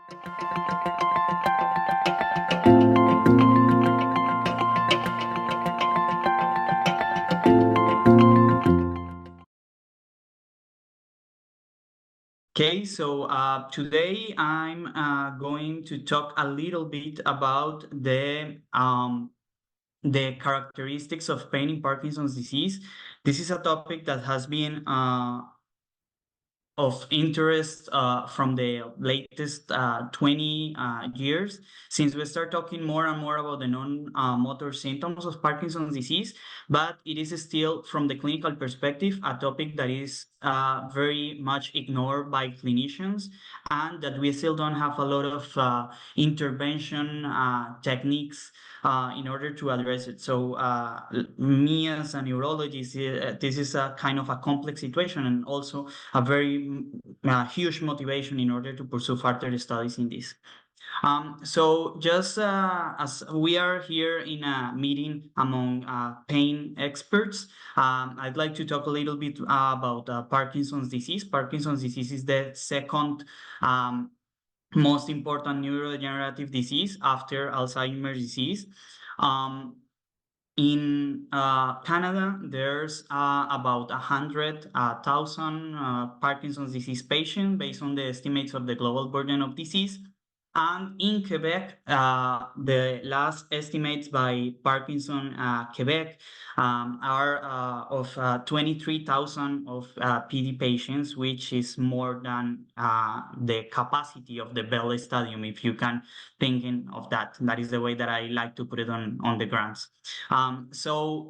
Okay, so today I'm going to talk a little bit about the characteristics of pain in Parkinson's disease. This is a topic that has been of interest from the latest 20 years, since we start talking more and more about the non-motor symptoms of Parkinson's disease, but it is still, from the clinical perspective, a topic that is very much ignored by clinicians, and that we still don't have a lot of intervention techniques in order to address it. So me as a neurologist, this is a kind of a complex situation, and also a very huge motivation in order to pursue further studies in this. So just as we are here in a meeting among pain experts, I'd like to talk a little bit about Parkinson's disease. Parkinson's disease is the second most important neurodegenerative disease after Alzheimer's disease. In Canada, there's about 100,000 Parkinson's disease patients based on the estimates of the global burden of disease. And in Quebec, the last estimates by Parkinson Quebec are of 23,000 of PD patients, which is more than the capacity of the Bell Stadium, if you can thinking of that. That is the way that I like to put it on the grants. So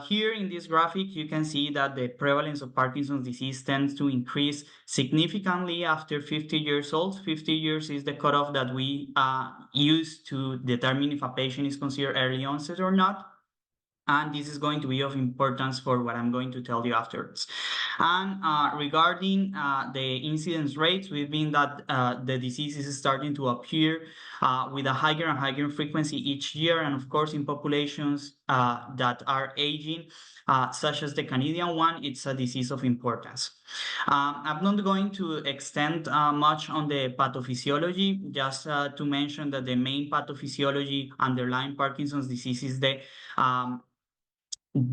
here in this graphic, you can see that the prevalence of Parkinson's disease tends to increase significantly after 50 years old. 50 years is the cutoff that we use to determine if a patient is considered early onset or not. And this is going to be of importance for what I'm going to tell you afterwards. And regarding the incidence rates, we've been that the disease is starting to appear with a higher and higher frequency each year. And of course, in populations that are aging, such as the Canadian one, it's a disease of importance. I'm not going to extend much on the pathophysiology, just to mention that the main pathophysiology underlying Parkinson's disease is the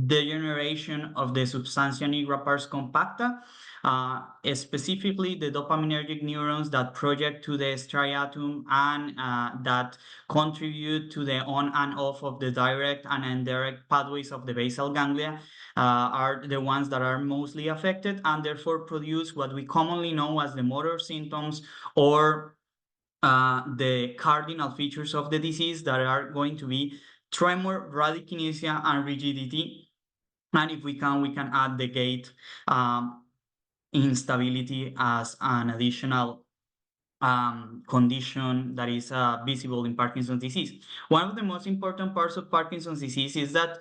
degeneration of the substantia nigra pars compacta, specifically the dopaminergic neurons that project to the striatum and that contribute to the on and off of the direct and indirect pathways of the basal ganglia are the ones that are mostly affected, and therefore produce what we commonly know as the motor symptoms, or the cardinal features of the disease that are going to be tremor, bradykinesia, and rigidity. And if we can add the gait instability as an additional condition that is visible in Parkinson's disease. One of the most important parts of Parkinson's disease is that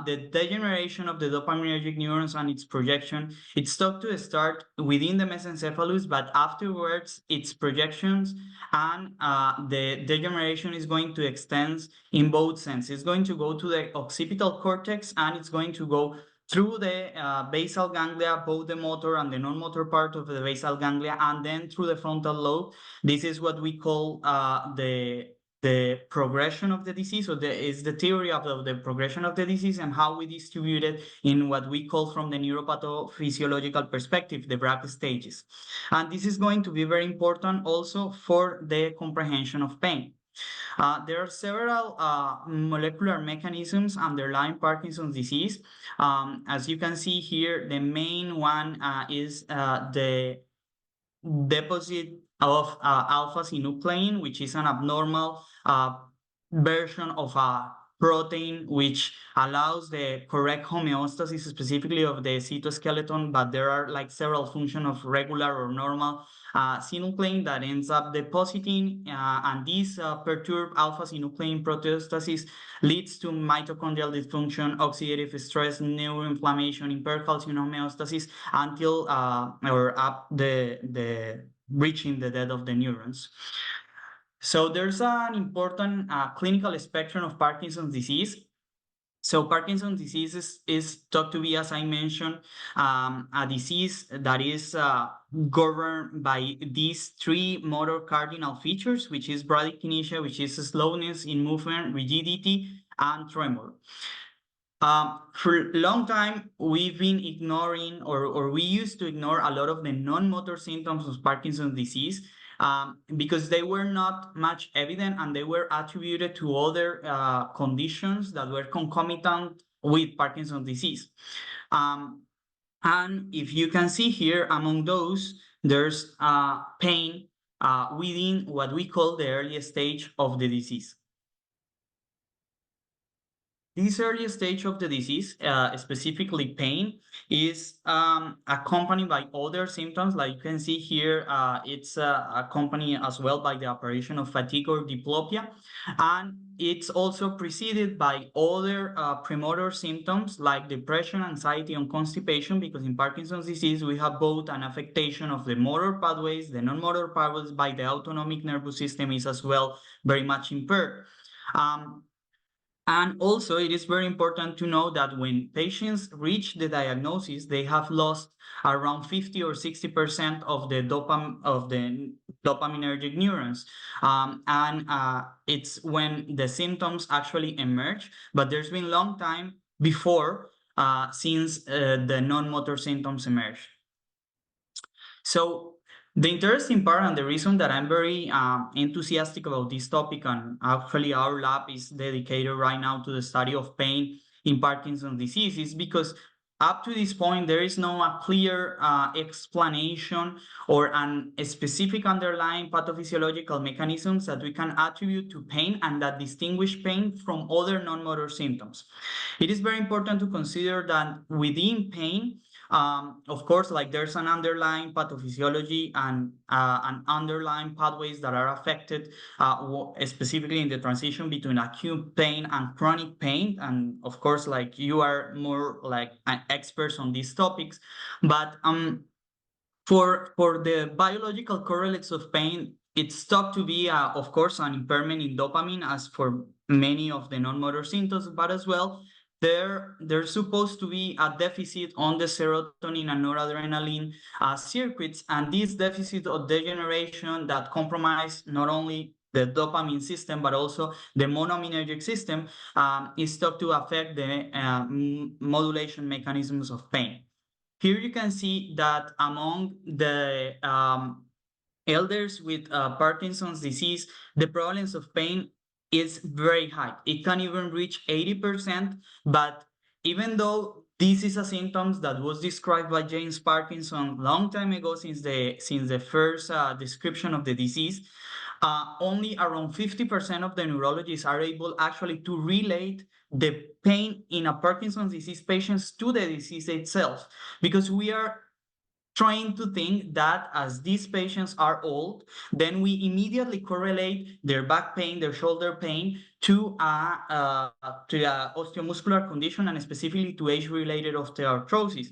the degeneration of the dopaminergic neurons and its projection, it's thought to start within the mesencephalus, but afterwards its projections and the degeneration is going to extend in both senses. It's going to go to the occipital cortex, and it's going to go through the basal ganglia, both the motor and the non-motor part of the basal ganglia, and then through the frontal lobe. This is what we call the progression of the disease, or is the theory of the progression of the disease, and how we distribute it in what we call, from the neurophathophysiological perspective, the Bragg stages. And this is going to be very important also for the comprehension of pain. There are several molecular mechanisms underlying Parkinson's disease. As you can see here, the main one is the deposit of alpha-synuclein, which is an abnormal version of a protein which allows the correct homeostasis, specifically of the cytoskeleton, but there are like several functions of regular or normal synuclein that ends up depositing, and this perturbed alpha-synuclein proteostasis leads to mitochondrial dysfunction, oxidative stress, neuroinflammation, impaired calcium homeostasis, until or up the reaching the death of the neurons. So there's an important clinical spectrum of Parkinson's disease. So Parkinson's disease is thought to be, as I mentioned, a disease that is governed by these three motor cardinal features, which is bradykinesia, which is slowness in movement, rigidity, and tremor. For a long time, we've been ignoring, or we used to ignore a lot of the non-motor symptoms of Parkinson's disease because they were not much evident and they were attributed to other conditions that were concomitant with Parkinson's disease. And if you can see here, among those, there's pain within what we call the early stage of the disease. This early stage of the disease, specifically pain, is accompanied by other symptoms. Like you can see here, it's accompanied as well by the apparition of fatigue or diplopia. And it's also preceded by other premotor symptoms like depression, anxiety, and constipation, because in Parkinson's disease, we have both an affectation of the motor pathways, the non-motor pathways by the autonomic nervous system is as well very much impaired. And also, it is very important to know that when patients reach the diagnosis, they have lost around 50 or 60% of the dopaminergic neurons. It's when the symptoms actually emerge, but there's been a long time before since the non-motor symptoms emerge. So the interesting part and the reason that I'm very enthusiastic about this topic, and actually our lab is dedicated right now to the study of pain in Parkinson's disease, is because up to this point, there is no clear explanation or a specific underlying pathophysiological mechanisms that we can attribute to pain and that distinguish pain from other non-motor symptoms. It is very important to consider that within pain, of course, like there's an underlying pathophysiology and an underlying pathways that are affected, specifically in the transition between acute pain and chronic pain. And of course, like you are more like experts on these topics, but for the biological correlates of pain, it's thought to be, of course, an impairment in dopamine, as for many of the non-motor symptoms, but as well, there's supposed to be a deficit on the serotonin and noradrenaline circuits, and this deficit or degeneration that compromise not only the dopamine system, but also the monoaminergic system is thought to affect the modulation mechanisms of pain. Here you can see that among the elders with Parkinson's disease, the prevalence of pain is very high. It can even reach 80%, but even though this is a symptom that was described by James Parkinson a long time ago, since the first description of the disease, only around 50% of the neurologists are able actually to relate the pain in a Parkinson's disease patients to the disease itself, because we are trying to think that as these patients are old, then we immediately correlate their back pain, their shoulder pain to a osteomuscular condition, and specifically to age-related osteoarthrosis.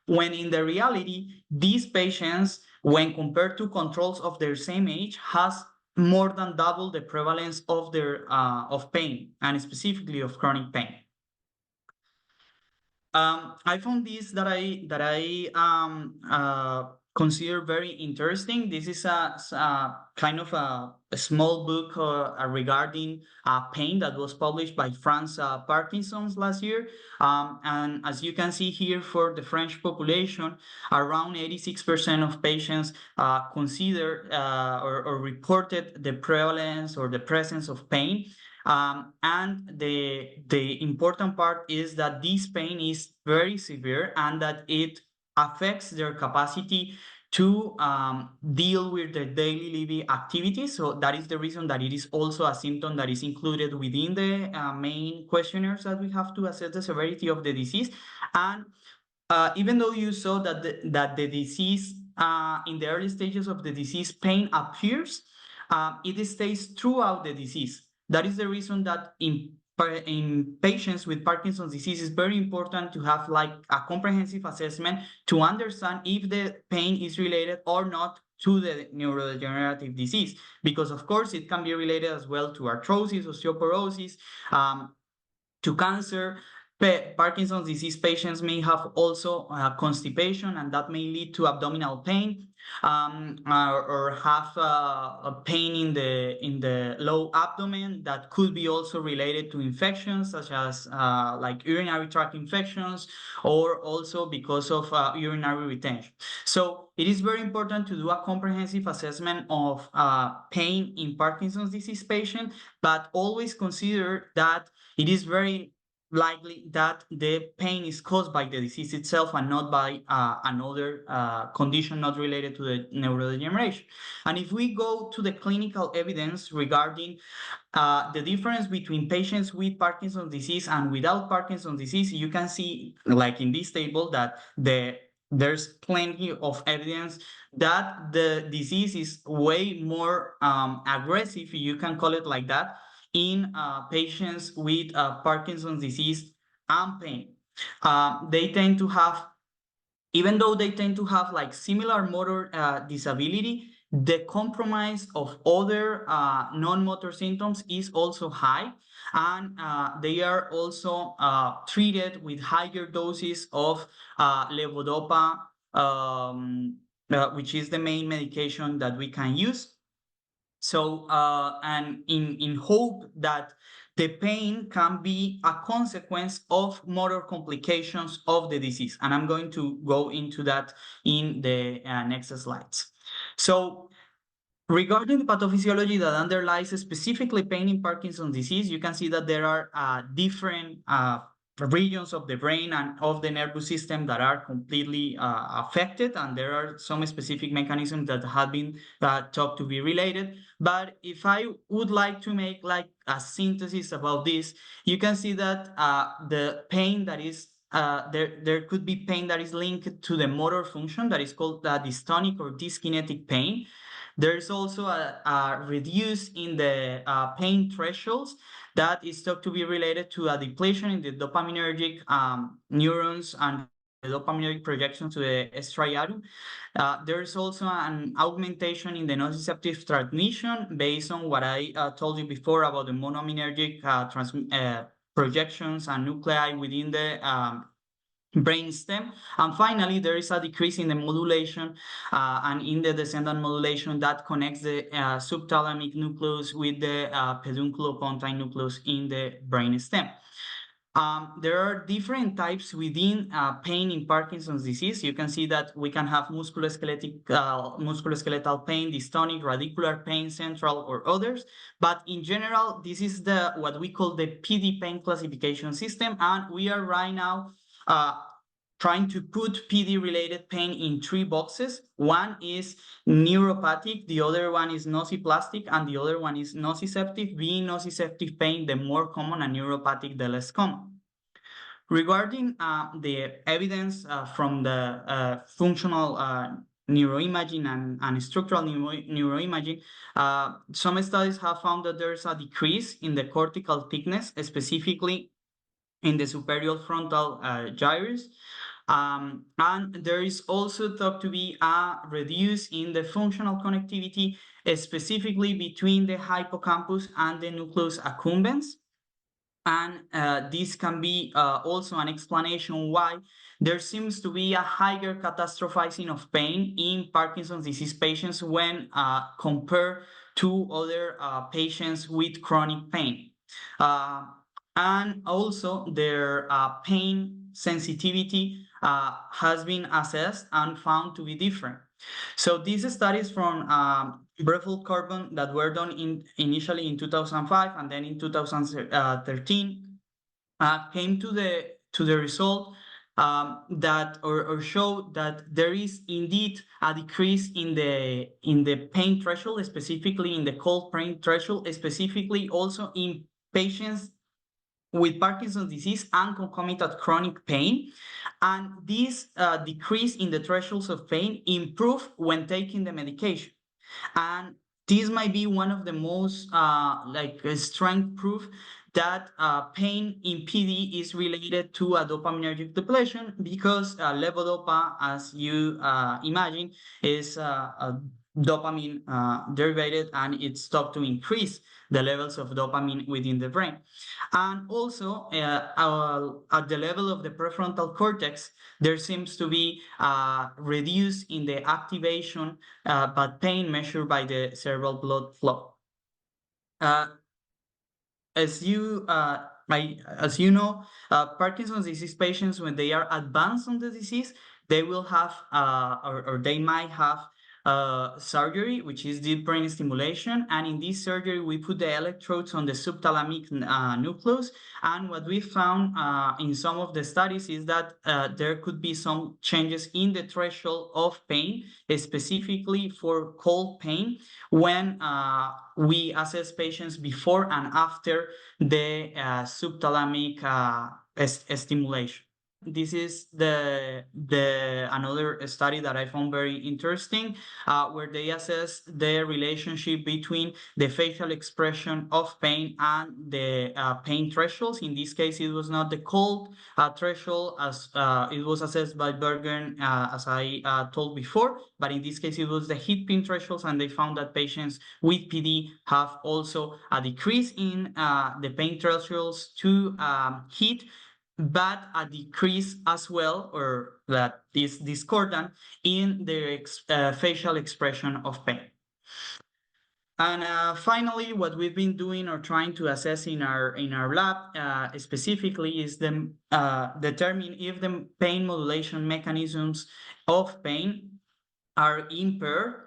When in the reality, these patients, when compared to controls of their same age, has more than double the prevalence of their of pain, and specifically of chronic pain. I found this that I consider very interesting. This is a kind of a small book regarding pain that was published by France Parkinson's last year. And as you can see here, for the French population, around 86% of patients consider or reported the prevalence or the presence of pain. And the important part is that this pain is very severe and that it affects their capacity to deal with their daily living activities. So that is the reason that it is also a symptom that is included within the main questionnaires that we have to assess the severity of the disease. And even though you saw that the disease, in the early stages of the disease, pain appears, it stays throughout the disease. That is the reason that in patients with Parkinson's disease, it's very important to have like a comprehensive assessment to understand if the pain is related or not to the neurodegenerative disease, because of course it can be related as well to arthrosis, osteoporosis, to cancer, Parkinson's disease patients may have also constipation, and that may lead to abdominal pain, or have a pain in the low abdomen that could be also related to infections such as like urinary tract infections, or also because of urinary retention. So it is very important to do a comprehensive assessment of pain in Parkinson's disease patient, but always consider that it is very likely that the pain is caused by the disease itself and not by another condition not related to the neurodegeneration. And if we go to the clinical evidence regarding the difference between patients with Parkinson's disease and without Parkinson's disease, you can see, like in this table, that there's plenty of evidence that the disease is way more aggressive, you can call it like that, in patients with Parkinson's disease and pain. They tend to have, even though they tend to have like similar motor disability, the compromise of other non-motor symptoms is also high, and they are also treated with higher doses of levodopa, which is the main medication that we can use. So, and in hope that the pain can be a consequence of motor complications of the disease. And I'm going to go into that in the next slides. So, regarding the pathophysiology that underlies specifically pain in Parkinson's disease, you can see that there are different regions of the brain and of the nervous system that are completely affected, and there are some specific mechanisms that have been thought to be related. But if I would like to make like a synthesis about this, you can see that the pain that is there could be pain that is linked to the motor function that is called dystonic or dyskinetic pain. There's also a reduce in the pain thresholds that is thought to be related to a depletion in the dopaminergic neurons and the dopaminergic projection to the striatum. There's also an augmentation in the nociceptive transmission based on what I told you before about the monoaminergic projections and nuclei within the brainstem. And finally, there is a decrease in the modulation and in the descendant modulation that connects the subthalamic nucleus with the pedunculopontine nucleus in the brainstem. There are different types within pain in Parkinson's disease. You can see that we can have musculoskeletal pain, dystonic, radicular pain, central, or others. But in general, this is what we call the PD pain classification system, and we are right now trying to put PD-related pain in 3 boxes. One is neuropathic, the other one is nociplastic, and the other one is nociceptive, being nociceptive pain the more common and neuropathic the less common. Regarding the evidence from the functional neuroimaging and structural neuroimaging, some studies have found that there's a decrease in the cortical thickness, specifically in the superior frontal gyrus. And there is also thought to be a reduce in the functional connectivity, specifically between the hippocampus and the nucleus accumbens. And this can be also an explanation why there seems to be a higher catastrophizing of pain in Parkinson's disease patients when compared to other patients with chronic pain. And also their pain sensitivity has been assessed and found to be different. So these studies from Breffel Carbon that were done initially in 2005 and then in 2013 came to the result that or show that there is indeed a decrease in the pain threshold, specifically in the cold pain threshold, specifically also in patients with Parkinson's disease and concomitant chronic pain. And this decrease in the thresholds of pain improve when taking the medication. And this might be one of the most strong proof that pain in PD is related to a dopaminergic depletion, because levodopa, as you imagine, is dopamine derivated, and it's thought to increase the levels of dopamine within the brain. And also at the level of the prefrontal cortex, there seems to be reduce in the activation but pain measured by the cerebral blood flow. As you know, Parkinson's disease patients, when they are advanced on the disease, they will have or they might have surgery, which is deep brain stimulation. And in this surgery, we put the electrodes on the subthalamic nucleus. And what we found in some of the studies is that there could be some changes in the threshold of pain, specifically for cold pain, when we assess patients before and after the subthalamic stimulation. This is the another study that I found very interesting, where they assess the relationship between the facial expression of pain and the pain thresholds. In this case, it was not the cold threshold as it was assessed by Bergen, as I told before, but in this case, it was the heat pain thresholds, and they found that patients with PD have also a decrease in the pain thresholds to heat, but a decrease as well, or that is discordant in their facial expression of pain. And finally, what we've been doing or trying to assess in our lab specifically is determine if the pain modulation mechanisms of pain are impaired.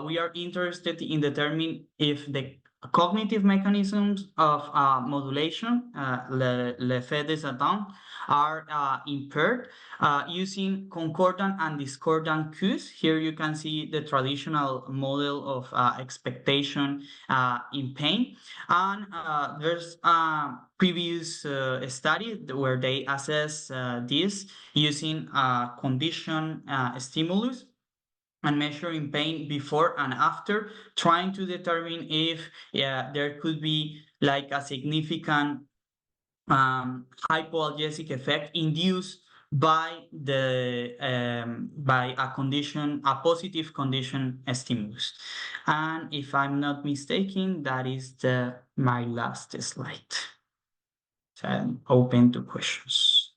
We are interested in determining if the cognitive mechanisms of modulation, l'effet des attentes, are impaired using concordant and discordant cues. Here you can see the traditional model of expectation in pain. And there's a previous study where they assess this using condition stimulus and measuring pain before and after, trying to determine if there could be like a significant hypoalgesic effect induced by a positive condition stimulus. And if I'm not mistaken, that is my last slide. So I'm open to questions.